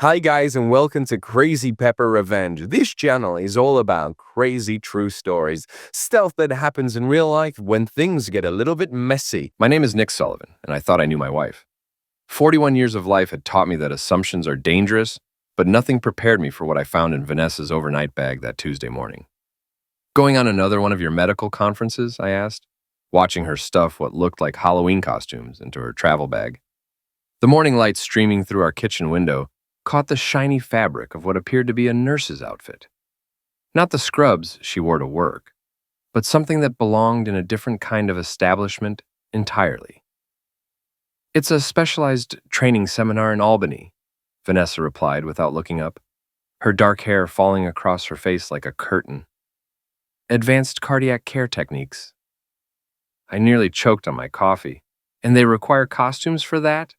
Hi guys and welcome to Crazy Pepper Revenge. This channel is all about crazy true stories, stuff that happens in real life when things get a little bit messy. My name is Nick Sullivan, and I thought I knew my wife. 41 years of life had taught me that assumptions are dangerous, but nothing prepared me for what I found in Vanessa's overnight bag that Tuesday morning. Going on another one of your medical conferences? I asked, watching her stuff what looked like Halloween costumes into her travel bag. The morning light streaming through our kitchen window caught the shiny fabric of what appeared to be a nurse's outfit. Not the scrubs she wore to work, but something that belonged in a different kind of establishment entirely. It's a specialized training seminar in Albany, Vanessa replied without looking up, her dark hair falling across her face like a curtain. Advanced cardiac care techniques. I nearly choked on my coffee. And they require costumes for that?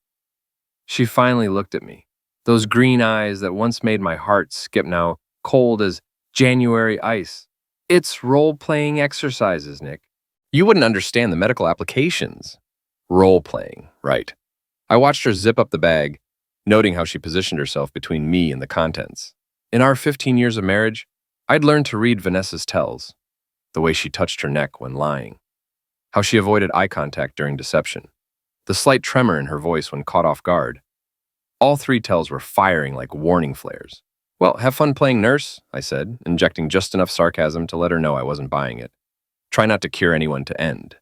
She finally looked at me. Those green eyes that once made my heart skip now cold as January ice. It's role-playing exercises, Nick. You wouldn't understand the medical applications. Role-playing, right. I watched her zip up the bag, noting how she positioned herself between me and the contents. In our 15 years of marriage, I'd learned to read Vanessa's tells, the way she touched her neck when lying, how she avoided eye contact during deception, the slight tremor in her voice when caught off guard. All three tells were firing like warning flares. Well, have fun playing nurse, I said, injecting just enough sarcasm to let her know I wasn't buying it. Try not to cure anyone to end.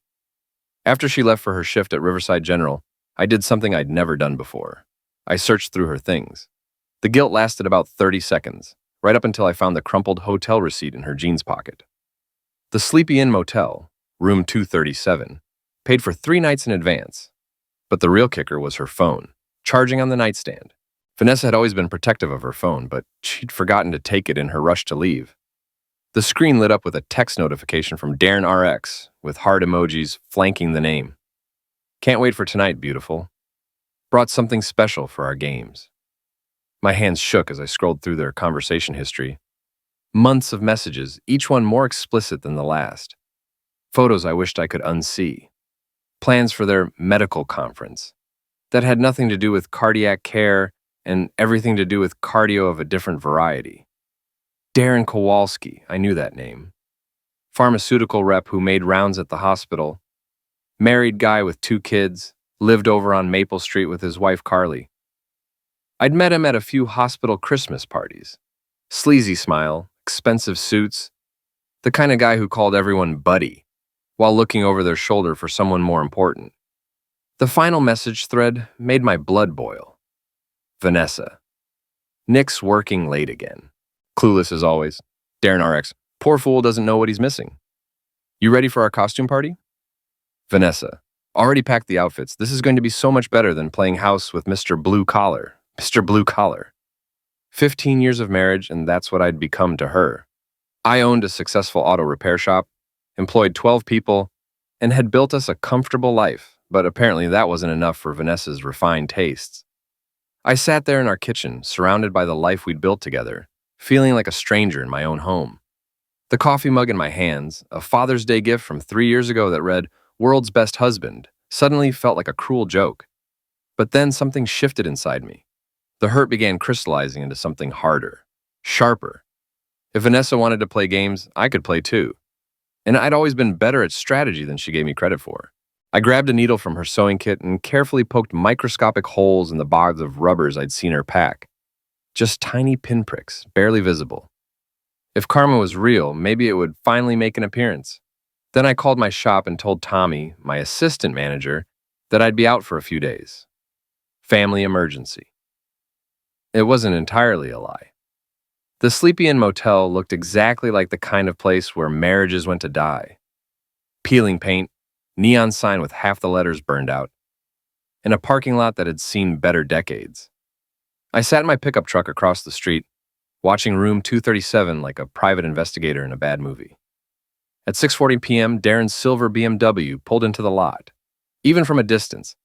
After she left for her shift at Riverside General, I did something I'd never done before. I searched through her things. The guilt lasted about 30 seconds, right up until I found the crumpled hotel receipt in her jeans pocket. The Sleepy Inn Motel, room 237, paid for 3 nights in advance. But the real kicker was her phone, charging on the nightstand. Vanessa had always been protective of her phone, but she'd forgotten to take it in her rush to leave. The screen lit up with a text notification from Darren RX, with heart emojis flanking the name. Can't wait for tonight, beautiful. Brought something special for our games. My hands shook as I scrolled through their conversation history. Months of messages, each one more explicit than the last. Photos I wished I could unsee. Plans for their medical conference that had nothing to do with cardiac care and everything to do with cardio of a different variety. Darren Kowalski, I knew that name. Pharmaceutical rep who made rounds at the hospital. Married guy with 2 kids, lived over on Maple Street with his wife Carly. I'd met him at a few hospital Christmas parties. Sleazy smile, expensive suits, the kind of guy who called everyone buddy, while looking over their shoulder for someone more important. The final message thread made my blood boil. Vanessa. Nick's working late again. Clueless as always. Darren RX. Poor fool doesn't know what he's missing. You ready for our costume party? Vanessa. Already packed the outfits. This is going to be so much better than playing house with Mr. Blue Collar. Mr. Blue Collar. 15 years of marriage, and that's what I'd become to her. I owned a successful auto repair shop, employed 12 people, and had built us a comfortable life, but apparently that wasn't enough for Vanessa's refined tastes. I sat there in our kitchen, surrounded by the life we'd built together, feeling like a stranger in my own home. The coffee mug in my hands, a Father's Day gift from 3 years ago that read, "World's Best Husband," suddenly felt like a cruel joke. But then something shifted inside me. The hurt began crystallizing into something harder, sharper. If Vanessa wanted to play games, I could play too. And I'd always been better at strategy than she gave me credit for. I grabbed a needle from her sewing kit and carefully poked microscopic holes in the box of rubbers I'd seen her pack. Just tiny pinpricks, barely visible. If karma was real, maybe it would finally make an appearance. Then I called my shop and told Tommy, my assistant manager, that I'd be out for a few days. Family emergency. It wasn't entirely a lie. The Sleepy Inn Motel looked exactly like the kind of place where marriages went to die. Peeling paint, neon sign with half the letters burned out, and a parking lot that had seen better decades. I sat in my pickup truck across the street, watching room 237 like a private investigator in a bad movie. At 6:40 p.m., Darren's silver BMW pulled into the lot. Even from a distance,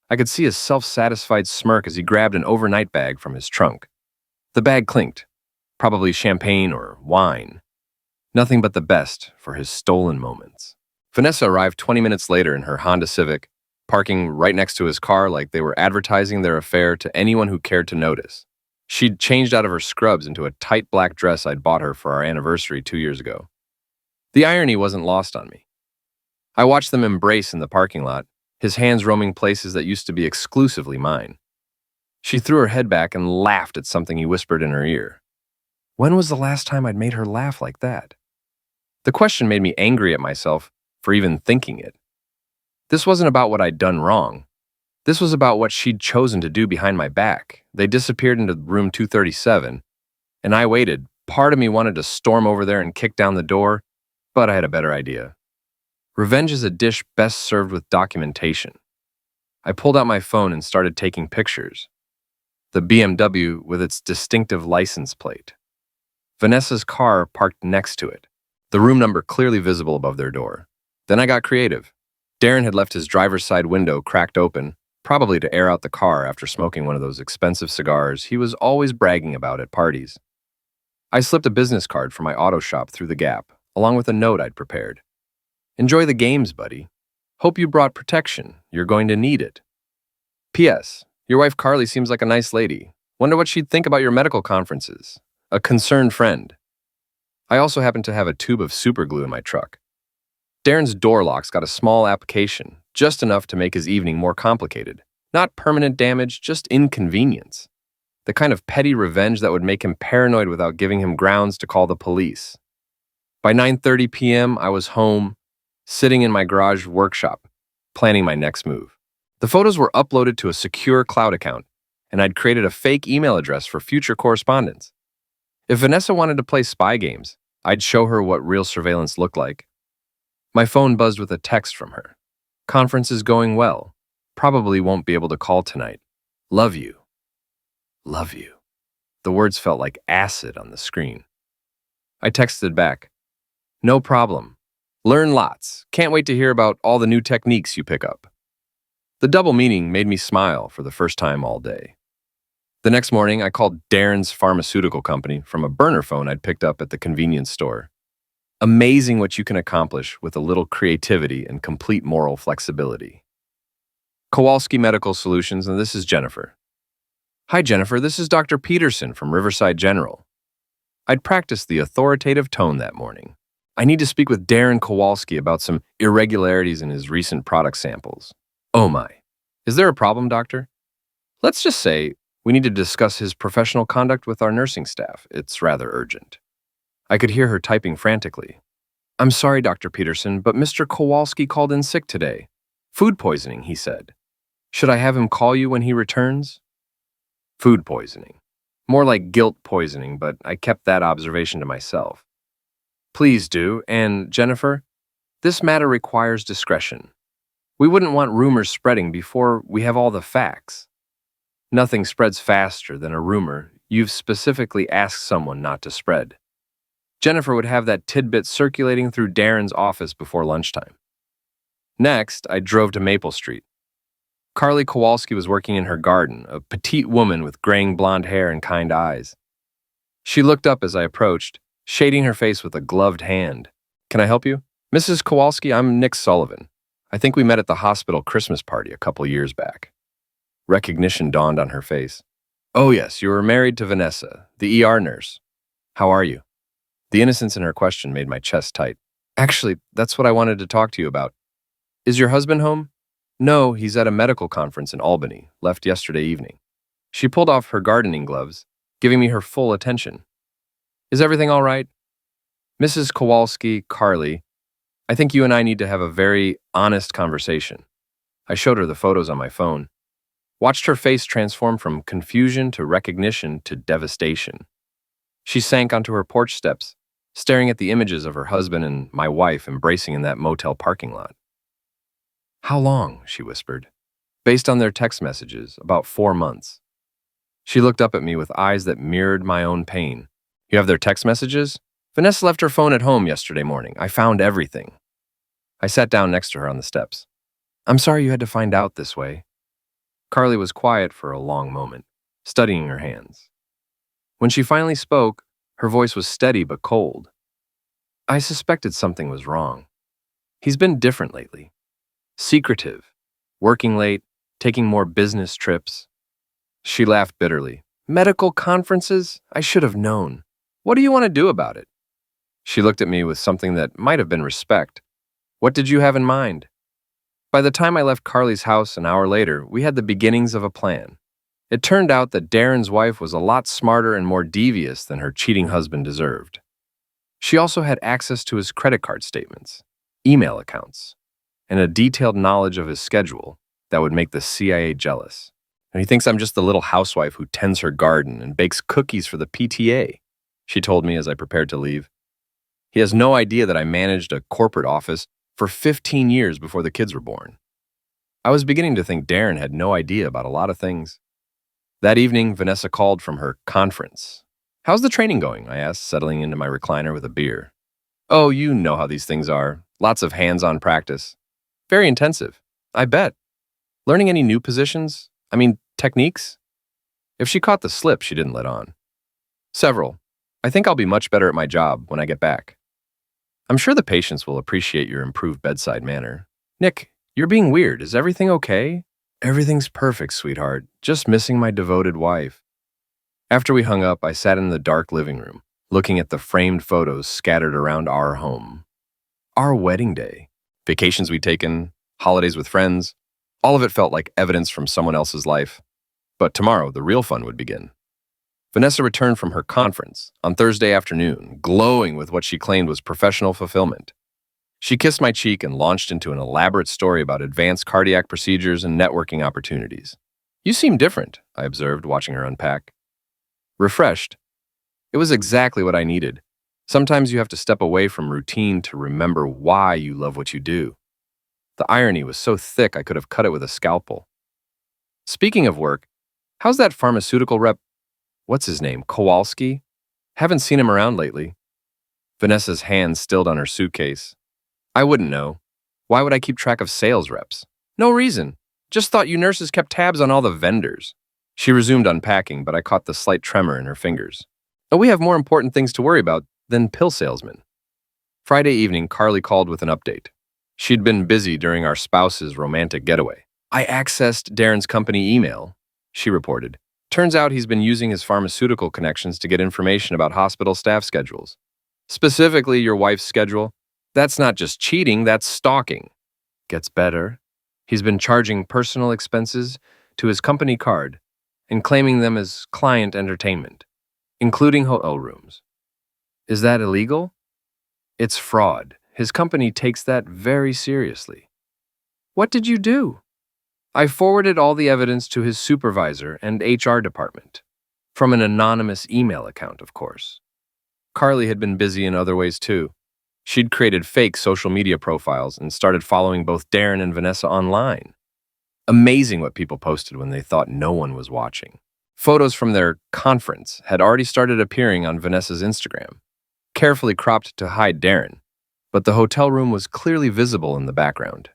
I could see his self-satisfied smirk as he grabbed an overnight bag from his trunk. The bag clinked, probably champagne or wine. Nothing but the best for his stolen moments. Vanessa arrived 20 minutes later in her Honda Civic, parking right next to his car like they were advertising their affair to anyone who cared to notice. She'd changed out of her scrubs into a tight black dress I'd bought her for our anniversary 2 years ago. The irony wasn't lost on me. I watched them embrace in the parking lot, his hands roaming places that used to be exclusively mine. She threw her head back and laughed at something he whispered in her ear. When was the last time I'd made her laugh like that? The question made me angry at myself for even thinking it. This wasn't about what I'd done wrong. This was about what she'd chosen to do behind my back. They disappeared into room 237, and I waited. Part of me wanted to storm over there and kick down the door, but I had a better idea. Revenge is a dish best served with documentation. I pulled out my phone and started taking pictures. The BMW with its distinctive license plate. Vanessa's car parked next to it, the room number clearly visible above their door. Then I got creative. Darren had left his driver's side window cracked open, probably to air out the car after smoking one of those expensive cigars he was always bragging about at parties. I slipped a business card from my auto shop through the gap, along with a note I'd prepared. Enjoy the games, buddy. Hope you brought protection. You're going to need it. P.S. Your wife Carly seems like a nice lady. Wonder what she'd think about your medical conferences. A concerned friend. I also happen to have a tube of super glue in my truck. Darren's door lock's got a small application, just enough to make his evening more complicated. Not permanent damage, just inconvenience. The kind of petty revenge that would make him paranoid without giving him grounds to call the police. By 9:30 p.m., I was home, sitting in my garage workshop, planning my next move. The photos were uploaded to a secure cloud account, and I'd created a fake email address for future correspondence. If Vanessa wanted to play spy games, I'd show her what real surveillance looked like. My phone buzzed with a text from her. Conference is going well. Probably won't be able to call tonight. Love you. Love you. The words felt like acid on the screen. I texted back. No problem. Learn lots. Can't wait to hear about all the new techniques you pick up. The double meaning made me smile for the first time all day. The next morning, I called Darren's pharmaceutical company from a burner phone I'd picked up at the convenience store. Amazing what you can accomplish with a little creativity and complete moral flexibility. Kowalski Medical Solutions, and this is Jennifer. Hi, Jennifer. This is Dr. Peterson from Riverside General. I'd practiced the authoritative tone that morning. I need to speak with Darren Kowalski about some irregularities in his recent product samples. Oh my. Is there a problem, doctor? Let's just say we need to discuss his professional conduct with our nursing staff. It's rather urgent. I could hear her typing frantically. I'm sorry, Dr. Peterson, but Mr. Kowalski called in sick today. Food poisoning, he said. Should I have him call you when he returns? Food poisoning. More like guilt poisoning, but I kept that observation to myself. Please do, and Jennifer, this matter requires discretion. We wouldn't want rumors spreading before we have all the facts. Nothing spreads faster than a rumor you've specifically asked someone not to spread. Jennifer would have that tidbit circulating through Darren's office before lunchtime. Next, I drove to Maple Street. Carly Kowalski was working in her garden, a petite woman with graying blonde hair and kind eyes. She looked up as I approached, shading her face with a gloved hand. Can I help you? Mrs. Kowalski, I'm Nick Sullivan. I think we met at the hospital Christmas party a couple years back. Recognition dawned on her face. Oh yes, you were married to Vanessa, the ER nurse. How are you? The innocence in her question made my chest tight. Actually, that's what I wanted to talk to you about. Is your husband home? No, he's at a medical conference in Albany, left yesterday evening. She pulled off her gardening gloves, giving me her full attention. Is everything all right? Mrs. Kowalski, Carly, I think you and I need to have a very honest conversation. I showed her the photos on my phone. Watched her face transform from confusion to recognition to devastation. She sank onto her porch steps, staring at the images of her husband and my wife embracing in that motel parking lot. How long? She whispered. Based on their text messages, about 4 months. She looked up at me with eyes that mirrored my own pain. You have their text messages? Vanessa left her phone at home yesterday morning. I found everything. I sat down next to her on the steps. I'm sorry you had to find out this way. Carly was quiet for a long moment, studying her hands. When she finally spoke, her voice was steady but cold. I suspected something was wrong. He's been different lately. Secretive, working late, taking more business trips. She laughed bitterly. Medical conferences? I should have known. What do you want to do about it? She looked at me with something that might have been respect. What did you have in mind? By the time I left Carly's house an hour later, we had the beginnings of a plan. It turned out that Darren's wife was a lot smarter and more devious than her cheating husband deserved. She also had access to his credit card statements, email accounts, and a detailed knowledge of his schedule that would make the CIA jealous. And he thinks I'm just the little housewife who tends her garden and bakes cookies for the PTA, she told me as I prepared to leave. He has no idea that I managed a corporate office for 15 years before the kids were born. I was beginning to think Darren had no idea about a lot of things. That evening, Vanessa called from her conference. How's the training going? I asked, settling into my recliner with a beer. Oh, you know how these things are. Lots of hands-on practice. Very intensive. I bet. Learning any new positions? Techniques? If she caught the slip, she didn't let on. Several. I think I'll be much better at my job when I get back. I'm sure the patients will appreciate your improved bedside manner. Nick, you're being weird. Is everything okay? Everything's perfect, sweetheart. Just missing my devoted wife. After we hung up, I sat in the dark living room, looking at the framed photos scattered around our home. Our wedding day, vacations we'd taken, holidays with friends, all of it felt like evidence from someone else's life. But tomorrow, the real fun would begin. Vanessa returned from her conference on Thursday afternoon, glowing with what she claimed was professional fulfillment. She kissed my cheek and launched into an elaborate story about advanced cardiac procedures and networking opportunities. You seem different, I observed, watching her unpack. Refreshed. It was exactly what I needed. Sometimes you have to step away from routine to remember why you love what you do. The irony was so thick I could have cut it with a scalpel. Speaking of work, how's that pharmaceutical rep? What's his name? Kowalski? Haven't seen him around lately. Vanessa's hand stilled on her suitcase. I wouldn't know. Why would I keep track of sales reps? No reason. Just thought you nurses kept tabs on all the vendors. She resumed unpacking, but I caught the slight tremor in her fingers. Oh, we have more important things to worry about than pill salesmen. Friday evening, Carly called with an update. She'd been busy during our spouse's romantic getaway. I accessed Darren's company email, she reported. Turns out he's been using his pharmaceutical connections to get information about hospital staff schedules. Specifically, your wife's schedule. That's not just cheating, that's stalking. Gets better. He's been charging personal expenses to his company card and claiming them as client entertainment, including hotel rooms. Is that illegal? It's fraud. His company takes that very seriously. What did you do? I forwarded all the evidence to his supervisor and HR department, from an anonymous email account, of course. Carly had been busy in other ways too. She'd created fake social media profiles and started following both Darren and Vanessa online. Amazing what people posted when they thought no one was watching. Photos from their conference had already started appearing on Vanessa's Instagram, carefully cropped to hide Darren, but the hotel room was clearly visible in the background.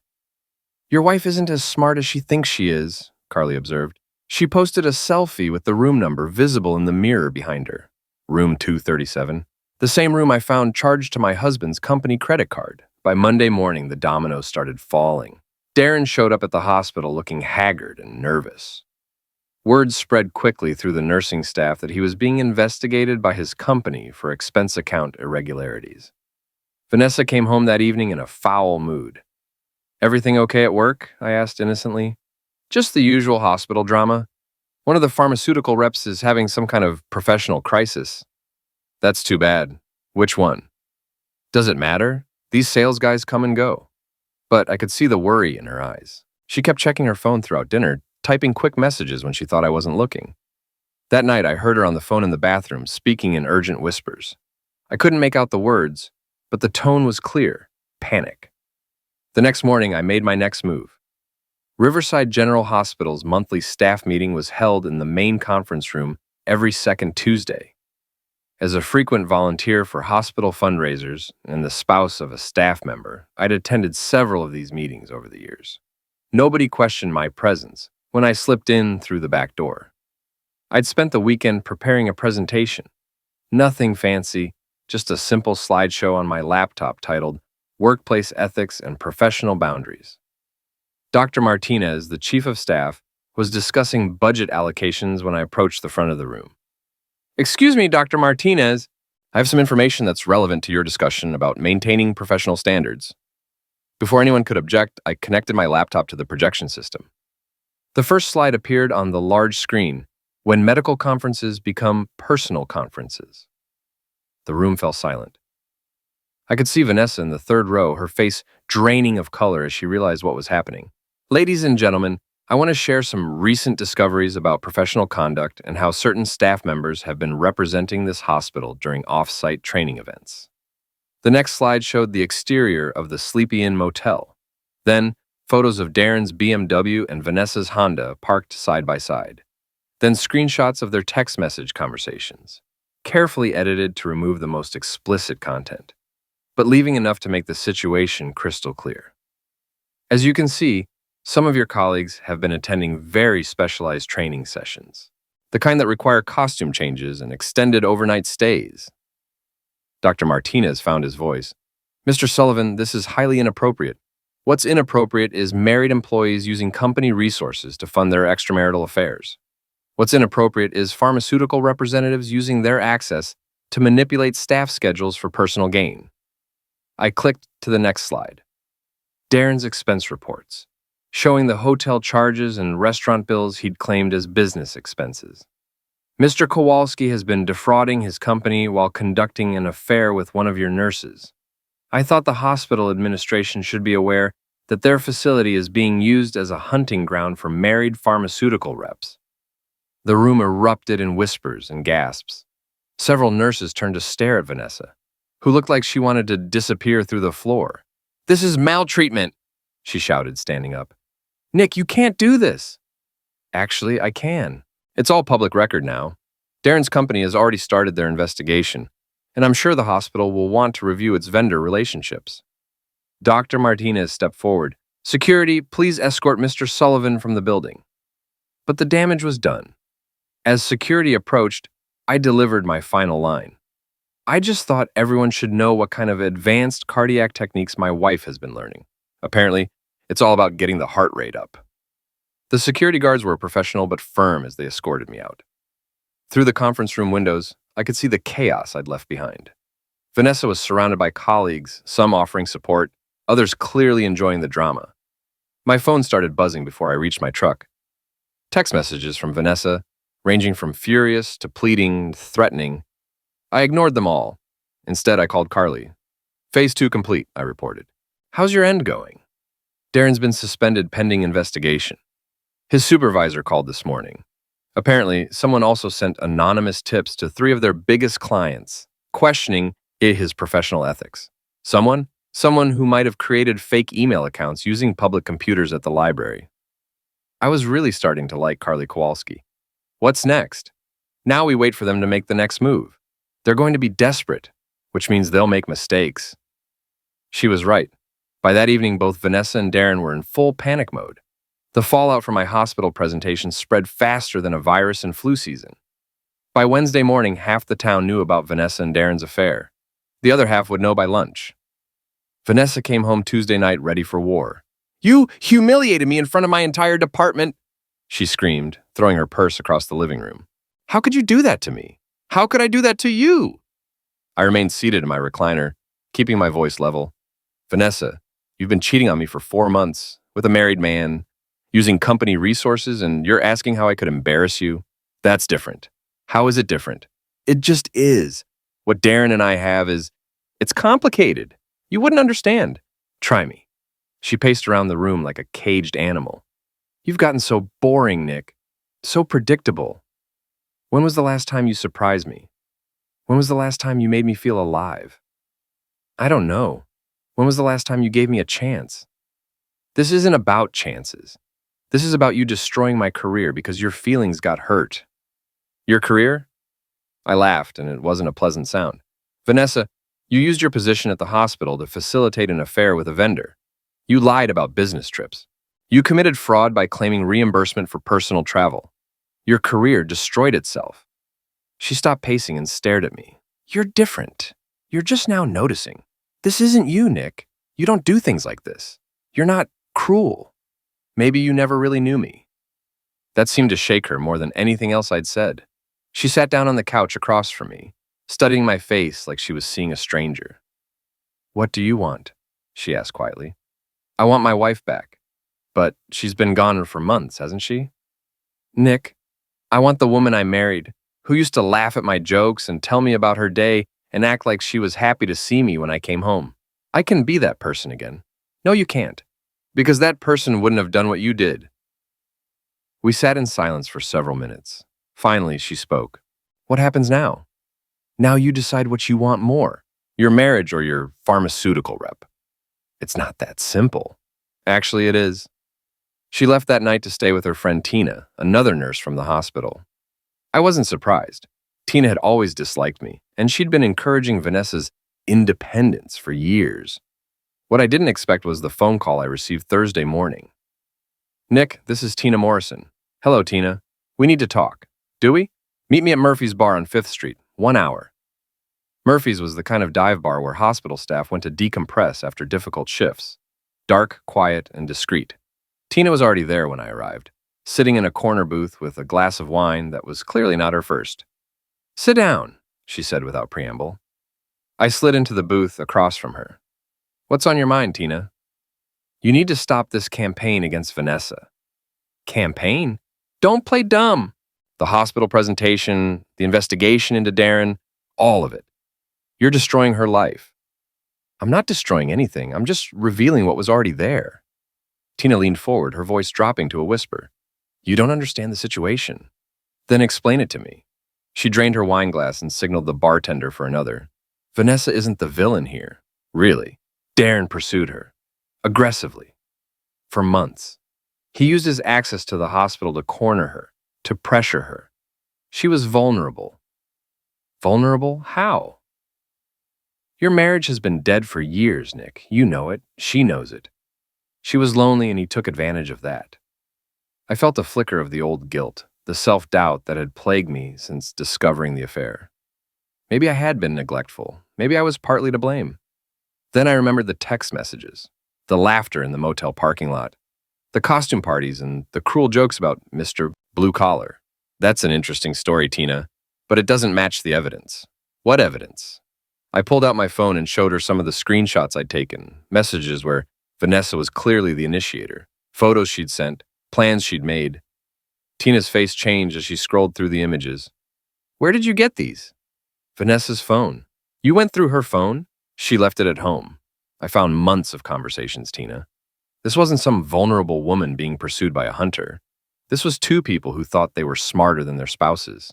Your wife isn't as smart as she thinks she is, Carly observed. She posted a selfie with the room number visible in the mirror behind her. Room 237. The same room I found charged to my husband's company credit card. By Monday morning, the dominoes started falling. Darren showed up at the hospital looking haggard and nervous. Word spread quickly through the nursing staff that he was being investigated by his company for expense account irregularities. Vanessa came home that evening in a foul mood. Everything okay at work? I asked innocently. Just the usual hospital drama. One of the pharmaceutical reps is having some kind of professional crisis. That's too bad. Which one? Does it matter? These sales guys come and go. But I could see the worry in her eyes. She kept checking her phone throughout dinner, typing quick messages when she thought I wasn't looking. That night, I heard her on the phone in the bathroom, speaking in urgent whispers. I couldn't make out the words, but the tone was clear. Panic. The next morning, I made my next move. Riverside General Hospital's monthly staff meeting was held in the main conference room every second Tuesday. As a frequent volunteer for hospital fundraisers and the spouse of a staff member, I'd attended several of these meetings over the years. Nobody questioned my presence when I slipped in through the back door. I'd spent the weekend preparing a presentation. Nothing fancy, just a simple slideshow on my laptop titled Workplace Ethics and Professional Boundaries. Dr. Martinez, the chief of staff, was discussing budget allocations when I approached the front of the room. "Excuse me, Dr. Martinez. I have some information that's relevant to your discussion about maintaining professional standards." Before anyone could object, I connected my laptop to the projection system. The first slide appeared on the large screen: when medical conferences become personal conferences. The room fell silent. I could see Vanessa in the third row, her face draining of color as she realized what was happening. "Ladies and gentlemen, I want to share some recent discoveries about professional conduct and how certain staff members have been representing this hospital during off-site training events." The next slide showed the exterior of the Sleepy Inn Motel. Then, photos of Darren's BMW and Vanessa's Honda parked side by side. Then screenshots of their text message conversations, carefully edited to remove the most explicit content, but leaving enough to make the situation crystal clear. As you can see, some of your colleagues have been attending very specialized training sessions, the kind that require costume changes and extended overnight stays. Dr. Martinez found his voice. "Mr. Sullivan, this is highly inappropriate. What's inappropriate is married employees using company resources to fund their extramarital affairs. What's inappropriate is pharmaceutical representatives using their access to manipulate staff schedules for personal gain." I clicked to the next slide. Darren's expense reports, showing the hotel charges and restaurant bills he'd claimed as business expenses. "Mr. Kowalski has been defrauding his company while conducting an affair with one of your nurses. I thought the hospital administration should be aware that their facility is being used as a hunting ground for married pharmaceutical reps." The room erupted in whispers and gasps. Several nurses turned to stare at Vanessa, who looked like she wanted to disappear through the floor. "This is maltreatment," she shouted, standing up. "Nick, you can't do this." "Actually, I can. It's all public record now. Darren's company has already started their investigation, and I'm sure the hospital will want to review its vendor relationships." Dr. Martinez stepped forward. "Security, please escort Mr. Sullivan from the building." But the damage was done. As security approached, I delivered my final line. "I just thought everyone should know what kind of advanced cardiac techniques my wife has been learning. Apparently, it's all about getting the heart rate up." The security guards were professional but firm as they escorted me out. Through the conference room windows, I could see the chaos I'd left behind. Vanessa was surrounded by colleagues, some offering support, others clearly enjoying the drama. My phone started buzzing before I reached my truck. Text messages from Vanessa, ranging from furious to pleading, threatening. I ignored them all. Instead, I called Carly. "Phase 2 complete," I reported. "How's your end going?" "Darren's been suspended pending investigation. His supervisor called this morning. Apparently, someone also sent anonymous tips to 3 of their biggest clients, questioning his professional ethics. Someone who might have created fake email accounts using public computers at the library." I was really starting to like Carly Kowalski. What's next? Now we wait for them to make the next move. They're going to be desperate, which means they'll make mistakes. She was right. By that evening, both Vanessa and Darren were in full panic mode. The fallout from my hospital presentation spread faster than a virus in flu season. By Wednesday morning, half the town knew about Vanessa and Darren's affair. The other half would know by lunch. Vanessa came home Tuesday night ready for war. "You humiliated me in front of my entire department," she screamed, throwing her purse across the living room. "How could you do that to me? How could I do that to you?" I remained seated in my recliner, keeping my voice level. "Vanessa, you've been cheating on me for 4 months, with a married man, using company resources, and you're asking how I could embarrass you? That's different. How is it different? It just is. What Darren and I have it's complicated. You wouldn't understand. Try me." She paced around the room like a caged animal. "You've gotten so boring, Nick. So predictable. When was the last time you surprised me? When was the last time you made me feel alive? I don't know. When was the last time you gave me a chance? This isn't about chances. This is about you destroying my career because your feelings got hurt." "Your career?" I laughed, and it wasn't a pleasant sound. "Vanessa, you used your position at the hospital to facilitate an affair with a vendor. You lied about business trips. You committed fraud by claiming reimbursement for personal travel. Your career destroyed itself." She stopped pacing and stared at me. "You're different. You're just now noticing. This isn't you, Nick. You don't do things like this. You're not cruel. Maybe you never really knew me." That seemed to shake her more than anything else I'd said. She sat down on the couch across from me, studying my face like she was seeing a stranger. "What do you want?" she asked quietly. "I want my wife back. But she's been gone for months, hasn't she?" "Nick, I want the woman I married, who used to laugh at my jokes and tell me about her day and act like she was happy to see me when I came home. I can be that person again." "No, you can't. Because that person wouldn't have done what you did." We sat in silence for several minutes. Finally, she spoke. "What happens now?" "Now you decide what you want more, your marriage or your pharmaceutical rep." "It's not that simple." "Actually, it is." She left that night to stay with her friend Tina, another nurse from the hospital. I wasn't surprised. Tina had always disliked me, and she'd been encouraging Vanessa's independence for years. What I didn't expect was the phone call I received Thursday morning. "Nick, this is Tina Morrison." "Hello, Tina. We need to talk." "Do we?" "Meet me at Murphy's Bar on 5th Street, 1 hour." Murphy's was the kind of dive bar where hospital staff went to decompress after difficult shifts. Dark, quiet, and discreet. Tina was already there when I arrived, sitting in a corner booth with a glass of wine that was clearly not her first. "Sit down," she said without preamble. I slid into the booth across from her. "What's on your mind, Tina?" "You need to stop this campaign against Vanessa." "Campaign? Don't play dumb." "The hospital presentation, the investigation into Darren, all of it. You're destroying her life." "I'm not destroying anything. I'm just revealing what was already there." Tina leaned forward, her voice dropping to a whisper. "You don't understand the situation." "Then explain it to me." She drained her wine glass and signaled the bartender for another. "Vanessa isn't the villain here. Really. Darren pursued her. Aggressively. For months. He used his access to the hospital to corner her, to pressure her. She was vulnerable." "Vulnerable? How?" "Your marriage has been dead for years, Nick. You know it. She knows it. She was lonely and he took advantage of that." I felt a flicker of the old guilt, the self-doubt that had plagued me since discovering the affair. Maybe I had been neglectful. Maybe I was partly to blame. Then I remembered the text messages, the laughter in the motel parking lot, the costume parties, and the cruel jokes about Mr. Blue Collar. "That's an interesting story, Tina, but it doesn't match the evidence." "What evidence?" I pulled out my phone and showed her some of the screenshots I'd taken, messages where Vanessa was clearly the initiator, photos she'd sent, plans she'd made. Tina's face changed as she scrolled through the images. "Where did you get these?" "Vanessa's phone." "You went through her phone?" "She left it at home." I found months of conversations, Tina. This wasn't some vulnerable woman being pursued by a hunter. This was two people who thought they were smarter than their spouses.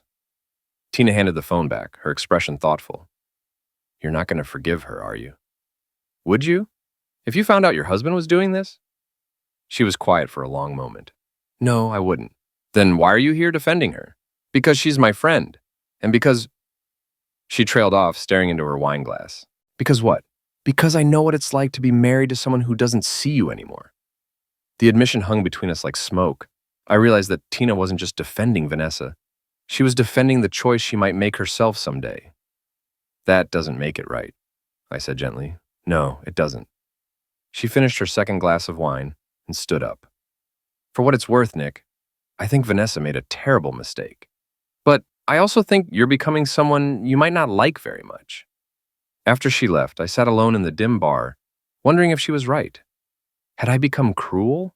Tina handed the phone back, her expression thoughtful. "You're not going to forgive her, are you?" "Would you? If you found out your husband was doing this?" She was quiet for a long moment. "No, I wouldn't." "Then why are you here defending her?" "Because she's my friend. And because—" She trailed off, staring into her wine glass. "Because what?" "Because I know what it's like to be married to someone who doesn't see you anymore." The admission hung between us like smoke. I realized that Tina wasn't just defending Vanessa. She was defending the choice she might make herself someday. "That doesn't make it right," I said gently. "No, it doesn't." She finished her second glass of wine and stood up. "For what it's worth, Nick, I think Vanessa made a terrible mistake. But I also think you're becoming someone you might not like very much." After she left, I sat alone in the dim bar, wondering if she was right. Had I become cruel?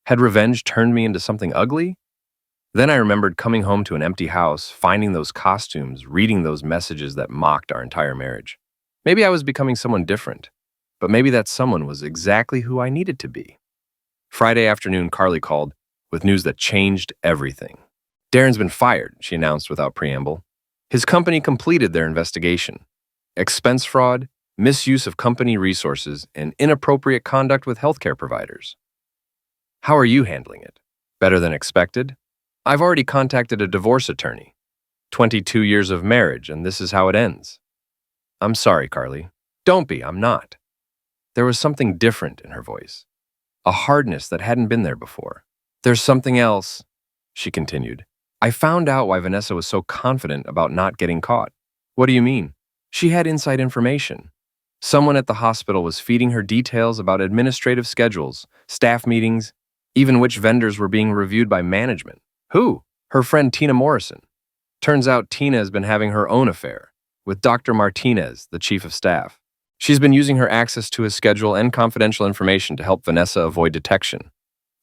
Had revenge turned me into something ugly? Then I remembered coming home to an empty house, finding those costumes, reading those messages that mocked our entire marriage. Maybe I was becoming someone different, but maybe that someone was exactly who I needed to be. Friday afternoon, Carly called with news that changed everything. "Darren's been fired," she announced without preamble. His company completed their investigation. Expense fraud, misuse of company resources, and inappropriate conduct with healthcare providers. "How are you handling it?" "Better than expected. I've already contacted a divorce attorney. 22 years of marriage, and this is how it ends." "I'm sorry, Carly." "Don't be, I'm not." There was something different in her voice, a hardness that hadn't been there before. "There's something else," she continued. "I found out why Vanessa was so confident about not getting caught." "What do you mean?" "She had inside information. Someone at the hospital was feeding her details about administrative schedules, staff meetings, even which vendors were being reviewed by management." Who? Her friend Tina Morrison. Turns out Tina has been having her own affair with Dr. Martinez, the chief of staff. She's been using her access to his schedule and confidential information to help Vanessa avoid detection.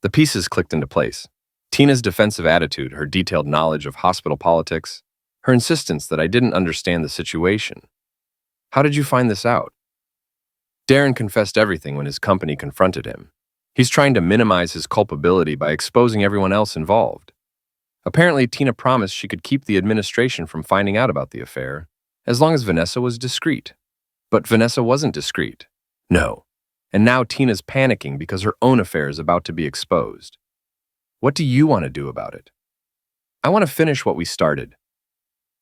The pieces clicked into place. Tina's defensive attitude, her detailed knowledge of hospital politics, her insistence that I didn't understand the situation. How did you find this out? Darren confessed everything when his company confronted him. He's trying to minimize his culpability by exposing everyone else involved. Apparently, Tina promised she could keep the administration from finding out about the affair, as long as Vanessa was discreet. But Vanessa wasn't discreet. No. And now Tina's panicking because her own affair is about to be exposed. What do you want to do about it? I want to finish what we started.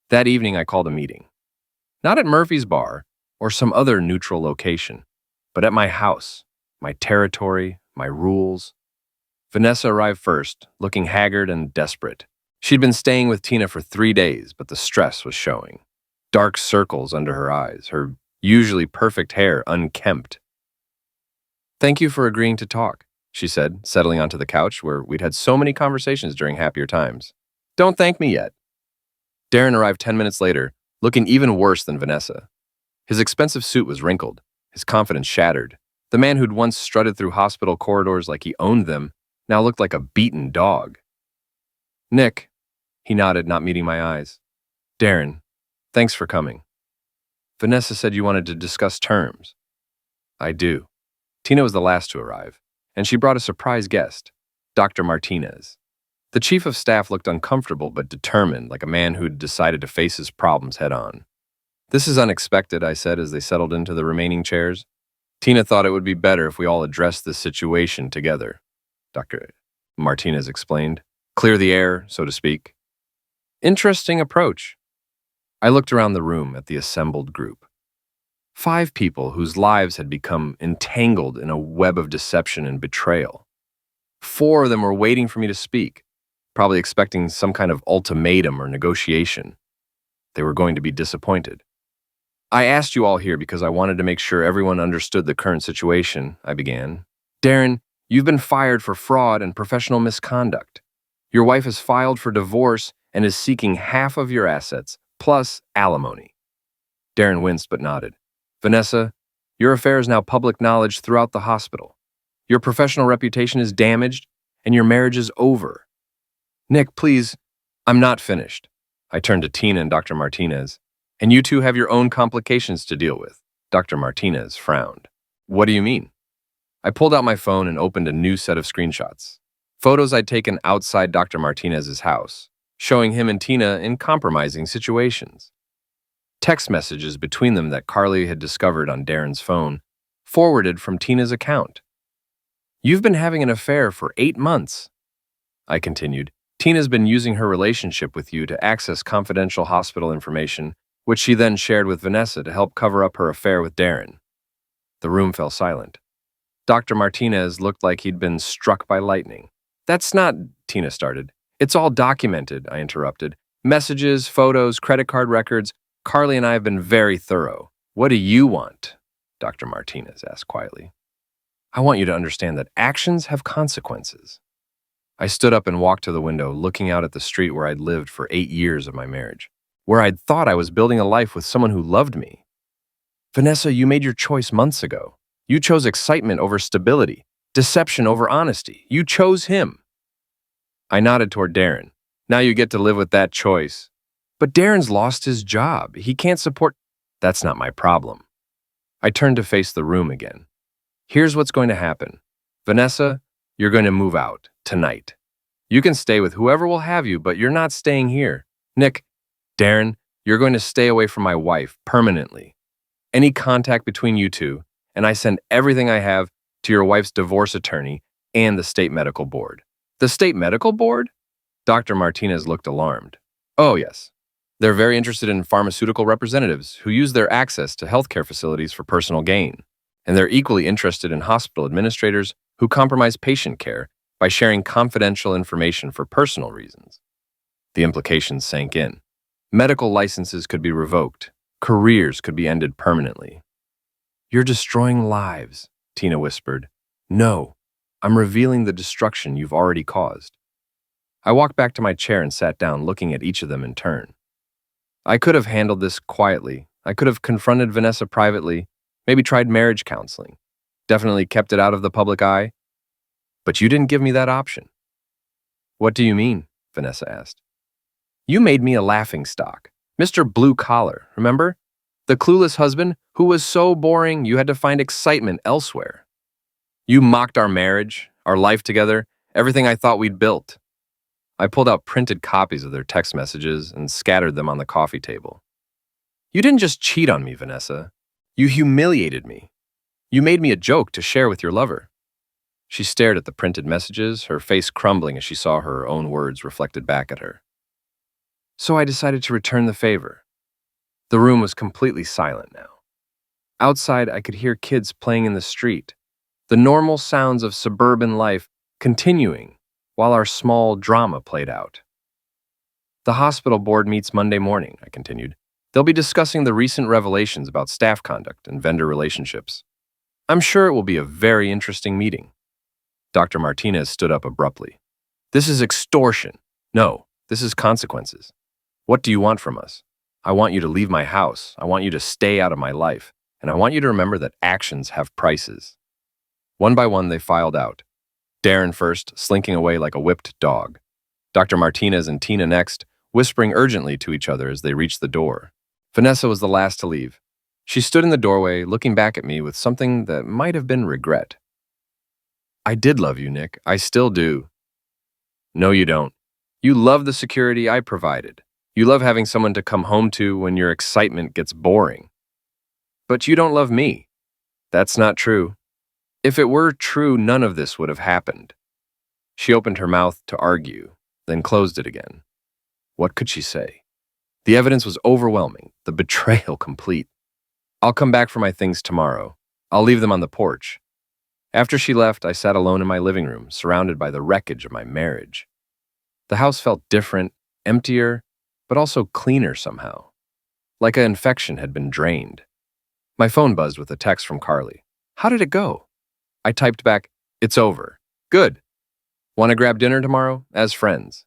That evening, I called a meeting. Not at Murphy's Bar or some other neutral location, but at my house, my territory, my rules. Vanessa arrived first, looking haggard and desperate. She'd been staying with Tina for 3 days, but the stress was showing. Dark circles under her eyes, her usually perfect hair unkempt. "Thank you for agreeing to talk," she said, settling onto the couch where we'd had so many conversations during happier times. "Don't thank me yet." Darren arrived 10 minutes later, looking even worse than Vanessa. His expensive suit was wrinkled, his confidence shattered. The man who'd once strutted through hospital corridors like he owned them now looked like a beaten dog. "Nick," he nodded, not meeting my eyes. "Darren, thanks for coming. Vanessa said you wanted to discuss terms." "I do." Tina was the last to arrive, and she brought a surprise guest, Dr. Martinez. The chief of staff looked uncomfortable but determined, like a man who'd decided to face his problems head-on. "This is unexpected," I said as they settled into the remaining chairs. "Tina thought it would be better if we all addressed this situation together," Dr. Martinez explained. "Clear the air, so to speak." "Interesting approach." I looked around the room at the assembled group. 5 people whose lives had become entangled in a web of deception and betrayal. 4 of them were waiting for me to speak, probably expecting some kind of ultimatum or negotiation. They were going to be disappointed. "I asked you all here because I wanted to make sure everyone understood the current situation," I began. "Darren, you've been fired for fraud and professional misconduct. Your wife has filed for divorce and is seeking half of your assets, plus alimony." Darren winced but nodded. "Vanessa, your affair is now public knowledge throughout the hospital. Your professional reputation is damaged, and your marriage is over." "Nick, please." "I'm not finished." I turned to Tina and Dr. Martinez. "And you two have your own complications to deal with." Dr. Martinez frowned. "What do you mean?" I pulled out my phone and opened a new set of screenshots. Photos I'd taken outside Dr. Martinez's house, showing him and Tina in compromising situations. Text messages between them that Carly had discovered on Darren's phone, forwarded from Tina's account. "You've been having an affair for 8 months," I continued. "Tina's been using her relationship with you to access confidential hospital information, which she then shared with Vanessa to help cover up her affair with Darren." The room fell silent. Dr. Martinez looked like he'd been struck by lightning. "That's not," Tina started. "It's all documented," I interrupted. "Messages, photos, credit card records. Carly and I have been very thorough." "What do you want?" Dr. Martinez asked quietly. "I want you to understand that actions have consequences." I stood up and walked to the window, looking out at the street where I'd lived for 8 years of my marriage, where I'd thought I was building a life with someone who loved me. "Vanessa, you made your choice months ago. You chose excitement over stability, deception over honesty. You chose him." I nodded toward Darren. "Now you get to live with that choice." "But Darren's lost his job. He can't support—" "That's not my problem." I turned to face the room again. "Here's what's going to happen. Vanessa, you're going to move out tonight. You can stay with whoever will have you, but you're not staying here. Nick, Darren, you're going to stay away from my wife permanently. Any contact between you two, and I send everything I have to your wife's divorce attorney and the state medical board." "The state medical board?" Dr. Martinez looked alarmed. "Oh, yes. They're very interested in pharmaceutical representatives who use their access to healthcare facilities for personal gain. And they're equally interested in hospital administrators who compromise patient care by sharing confidential information for personal reasons." The implications sank in. Medical licenses could be revoked. Careers could be ended permanently. "You're destroying lives," Tina whispered. "No, I'm revealing the destruction you've already caused." I walked back to my chair and sat down, looking at each of them in turn. I could have handled this quietly. I could have confronted Vanessa privately, maybe tried marriage counseling, definitely kept it out of the public eye. But you didn't give me that option. What do you mean? Vanessa asked. You made me a laughingstock. Mr. Blue Collar, remember? The clueless husband who was so boring you had to find excitement elsewhere. You mocked our marriage, our life together, everything I thought we'd built. I pulled out printed copies of their text messages and scattered them on the coffee table. You didn't just cheat on me, Vanessa. You humiliated me. You made me a joke to share with your lover. She stared at the printed messages, her face crumbling as she saw her own words reflected back at her. So I decided to return the favor. The room was completely silent now. Outside, I could hear kids playing in the street, the normal sounds of suburban life continuing while our small drama played out. The hospital board meets Monday morning, I continued. They'll be discussing the recent revelations about staff conduct and vendor relationships. I'm sure it will be a very interesting meeting. Dr. Martinez stood up abruptly. This is extortion. No, this is consequences. What do you want from us? I want you to leave my house. I want you to stay out of my life. And I want you to remember that actions have prices. One by one, they filed out. Darren first, slinking away like a whipped dog. Dr. Martinez and Tina next, whispering urgently to each other as they reached the door. Vanessa was the last to leave. She stood in the doorway, looking back at me with something that might have been regret. I did love you, Nick. I still do. No, you don't. You love the security I provided. You love having someone to come home to when your excitement gets boring. But you don't love me. That's not true. If it were true, none of this would have happened. She opened her mouth to argue, then closed it again. What could she say? The evidence was overwhelming, the betrayal complete. I'll come back for my things tomorrow. I'll leave them on the porch. After she left, I sat alone in my living room, surrounded by the wreckage of my marriage. The house felt different, emptier, but also cleaner somehow. Like an infection had been drained. My phone buzzed with a text from Carly. How did it go? I typed back, it's over. Good. Want to grab dinner tomorrow? As friends.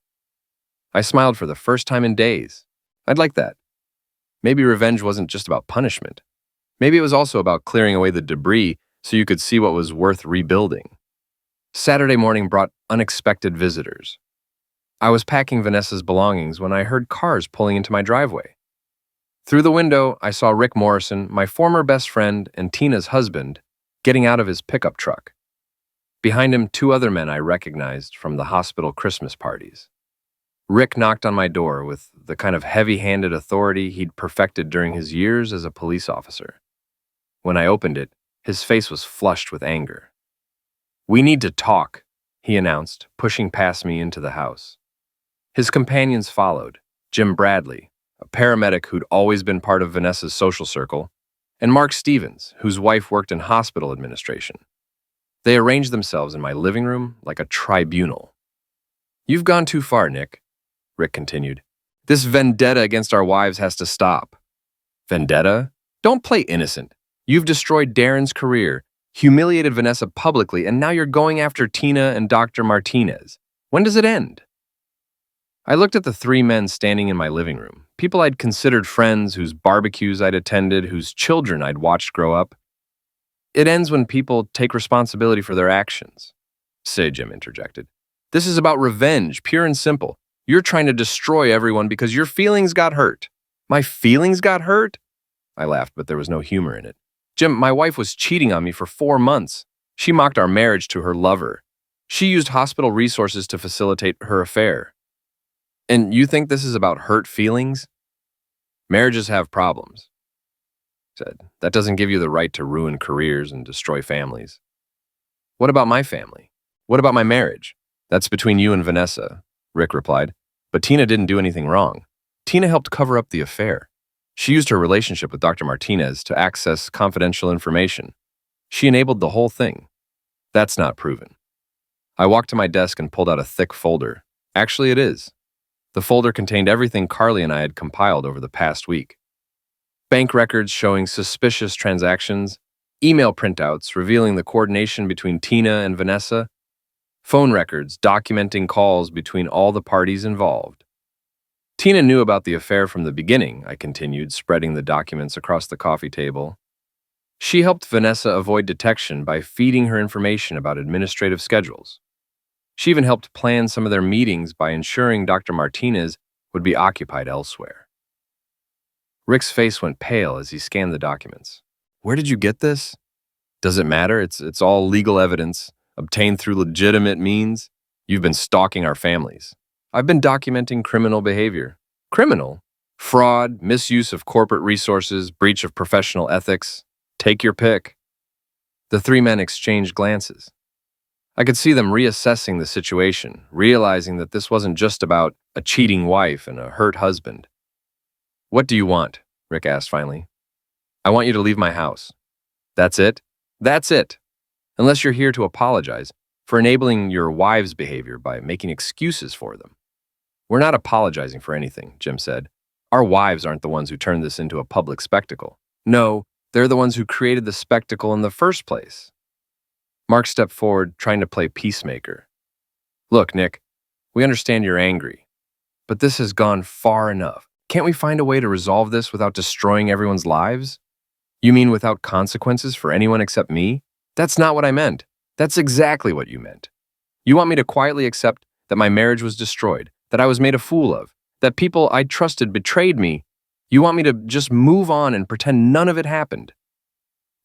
I smiled for the first time in days. I'd like that. Maybe revenge wasn't just about punishment. Maybe it was also about clearing away the debris so you could see what was worth rebuilding. Saturday morning brought unexpected visitors. I was packing Vanessa's belongings when I heard cars pulling into my driveway. Through the window, I saw Rick Morrison, my former best friend and Tina's husband, getting out of his pickup truck. Behind him, two other men I recognized from the hospital Christmas parties. Rick knocked on my door with the kind of heavy-handed authority he'd perfected during his years as a police officer. When I opened it, his face was flushed with anger. We need to talk, he announced, pushing past me into the house. His companions followed, Jim Bradley, a paramedic who'd always been part of Vanessa's social circle, and Mark Stevens, whose wife worked in hospital administration. They arranged themselves in my living room like a tribunal. You've gone too far, Nick, Rick continued. This vendetta against our wives has to stop. Vendetta? Don't play innocent. You've destroyed Darren's career, humiliated Vanessa publicly, and now you're going after Tina and Dr. Martinez. When does it end? I looked at the three men standing in my living room, people I'd considered friends, whose barbecues I'd attended, whose children I'd watched grow up. It ends when people take responsibility for their actions. Say, Jim interjected. This is about revenge, pure and simple. You're trying to destroy everyone because your feelings got hurt. My feelings got hurt? I laughed, but there was no humor in it. Jim, my wife was cheating on me for 4 months. She mocked our marriage to her lover. She used hospital resources to facilitate her affair. And you think this is about hurt feelings? Marriages have problems, I said. That doesn't give you the right to ruin careers and destroy families. What about my family? What about my marriage? That's between you and Vanessa, Rick replied. But Tina didn't do anything wrong. Tina helped cover up the affair. She used her relationship with Dr. Martinez to access confidential information. She enabled the whole thing. That's not proven. I walked to my desk and pulled out a thick folder. Actually, it is. The folder contained everything Carly and I had compiled over the past week. Bank records showing suspicious transactions, email printouts revealing the coordination between Tina and Vanessa, Phone records documenting calls between all the parties involved. Tina knew about the affair from the beginning, I continued, spreading the documents across the coffee table. She helped Vanessa avoid detection by feeding her information about administrative schedules. She even helped plan some of their meetings by ensuring Dr. Martinez would be occupied elsewhere. Rick's face went pale as he scanned the documents. Where did you get this? Does it matter? It's all legal evidence, obtained through legitimate means. You've been stalking our families. I've been documenting criminal behavior. Criminal? Fraud, misuse of corporate resources, breach of professional ethics. Take your pick. The three men exchanged glances. I could see them reassessing the situation, realizing that this wasn't just about a cheating wife and a hurt husband. What do you want? Rick asked finally. I want you to leave my house. That's it? That's it. Unless you're here to apologize for enabling your wives' behavior by making excuses for them. We're not apologizing for anything, Jim said. Our wives aren't the ones who turned this into a public spectacle. No, they're the ones who created the spectacle in the first place. Mark stepped forward, trying to play peacemaker. Look, Nick, we understand you're angry, but this has gone far enough. Can't we find a way to resolve this without destroying everyone's lives? You mean without consequences for anyone except me? That's not what I meant. That's exactly what you meant. You want me to quietly accept that my marriage was destroyed, that I was made a fool of, that people I trusted betrayed me. You want me to just move on and pretend none of it happened.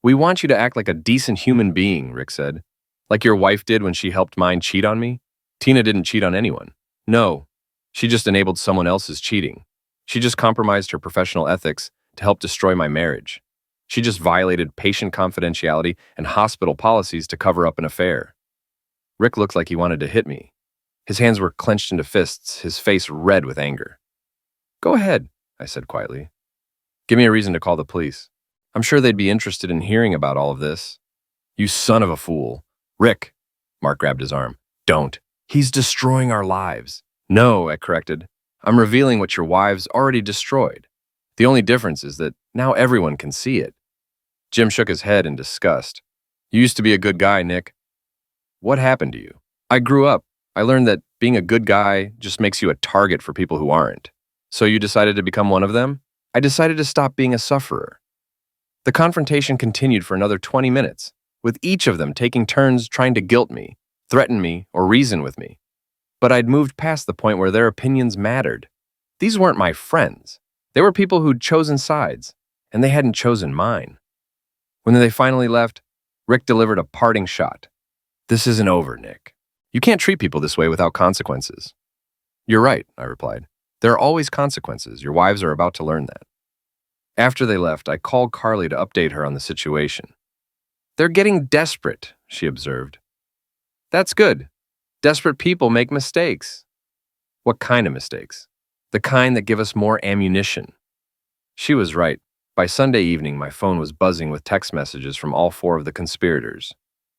We want you to act like a decent human being, Rick said. Like your wife did when she helped mine cheat on me. Tina didn't cheat on anyone. No, she just enabled someone else's cheating. She just compromised her professional ethics to help destroy my marriage. She just violated patient confidentiality and hospital policies to cover up an affair. Rick looked like he wanted to hit me. His hands were clenched into fists, his face red with anger. Go ahead, I said quietly. Give me a reason to call the police. I'm sure they'd be interested in hearing about all of this. You son of a fool. Rick, Mark grabbed his arm. Don't. He's destroying our lives. No, I corrected. I'm revealing what your wives already destroyed. The only difference is that now everyone can see it. Jim shook his head in disgust. You used to be a good guy, Nick. What happened to you? I grew up. I learned that being a good guy just makes you a target for people who aren't. So you decided to become one of them? I decided to stop being a sufferer. The confrontation continued for another 20 minutes, with each of them taking turns trying to guilt me, threaten me, or reason with me. But I'd moved past the point where their opinions mattered. These weren't my friends. They were people who'd chosen sides, and they hadn't chosen mine. When they finally left, Rick delivered a parting shot. This isn't over, Nick. You can't treat people this way without consequences. You're right, I replied. There are always consequences. Your wives are about to learn that. After they left, I called Carly to update her on the situation. They're getting desperate, she observed. That's good. Desperate people make mistakes. What kind of mistakes? The kind that give us more ammunition. She was right. By Sunday evening, my phone was buzzing with text messages from all four of the conspirators.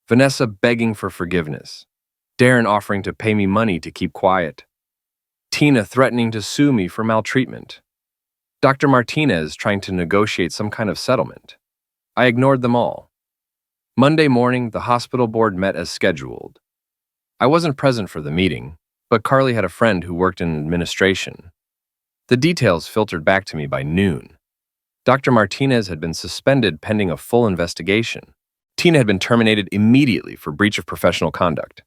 Vanessa begging for forgiveness. Darren offering to pay me money to keep quiet. Tina threatening to sue me for maltreatment. Dr. Martinez trying to negotiate some kind of settlement. I ignored them all. Monday morning, the hospital board met as scheduled. I wasn't present for the meeting, but Carly had a friend who worked in administration. The details filtered back to me by noon. Dr. Martinez had been suspended pending a full investigation. Tina had been terminated immediately for breach of professional conduct.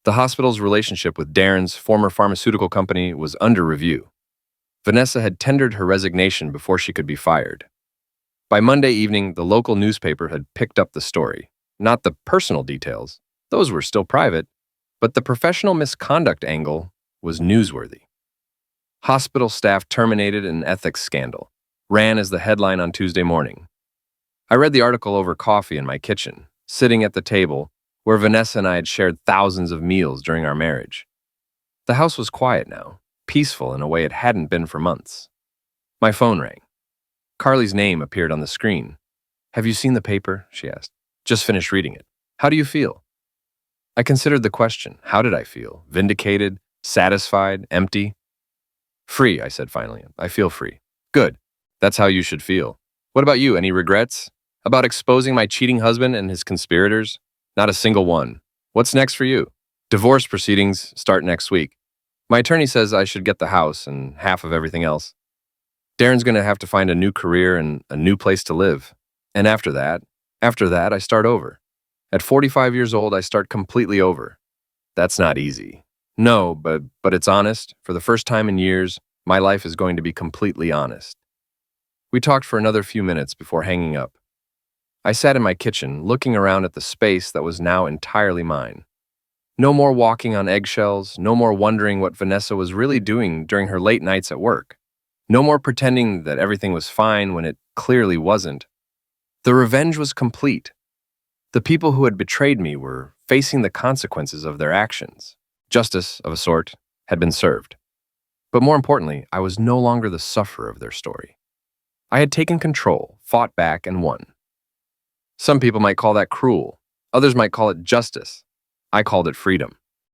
The hospital's relationship with Darren's former pharmaceutical company was under review. Vanessa had tendered her resignation before she could be fired. By Monday evening, the local newspaper had picked up the story. Not the personal details, those were still private, but the professional misconduct angle was newsworthy. Hospital staff terminated an ethics scandal, ran as the headline on Tuesday morning. I read the article over coffee in my kitchen, sitting at the table where Vanessa and I had shared thousands of meals during our marriage. The house was quiet now, peaceful in a way it hadn't been for months. My phone rang. Carly's name appeared on the screen. Have you seen the paper? She asked. Just finished reading it. How do you feel? I considered the question. How did I feel? Vindicated? Satisfied? Empty? Free, I said finally. I feel free. Good. That's how you should feel. What about you? Any regrets? About exposing my cheating husband and his conspirators? Not a single one. What's next for you? Divorce proceedings start next week. My attorney says I should get the house and half of everything else. Darren's going to have to find a new career and a new place to live. And after that, I start over. At 45 years old, I start completely over. That's not easy. No, but it's honest. For the first time in years, my life is going to be completely honest. We talked for another few minutes before hanging up. I sat in my kitchen, looking around at the space that was now entirely mine. No more walking on eggshells, no more wondering what Vanessa was really doing during her late nights at work. No more pretending that everything was fine when it clearly wasn't. The revenge was complete. The people who had betrayed me were facing the consequences of their actions. Justice, of a sort, had been served. But more importantly, I was no longer the sufferer of their story. I had taken control, fought back, and won. Some people might call that cruel. Others might call it justice. I called it freedom.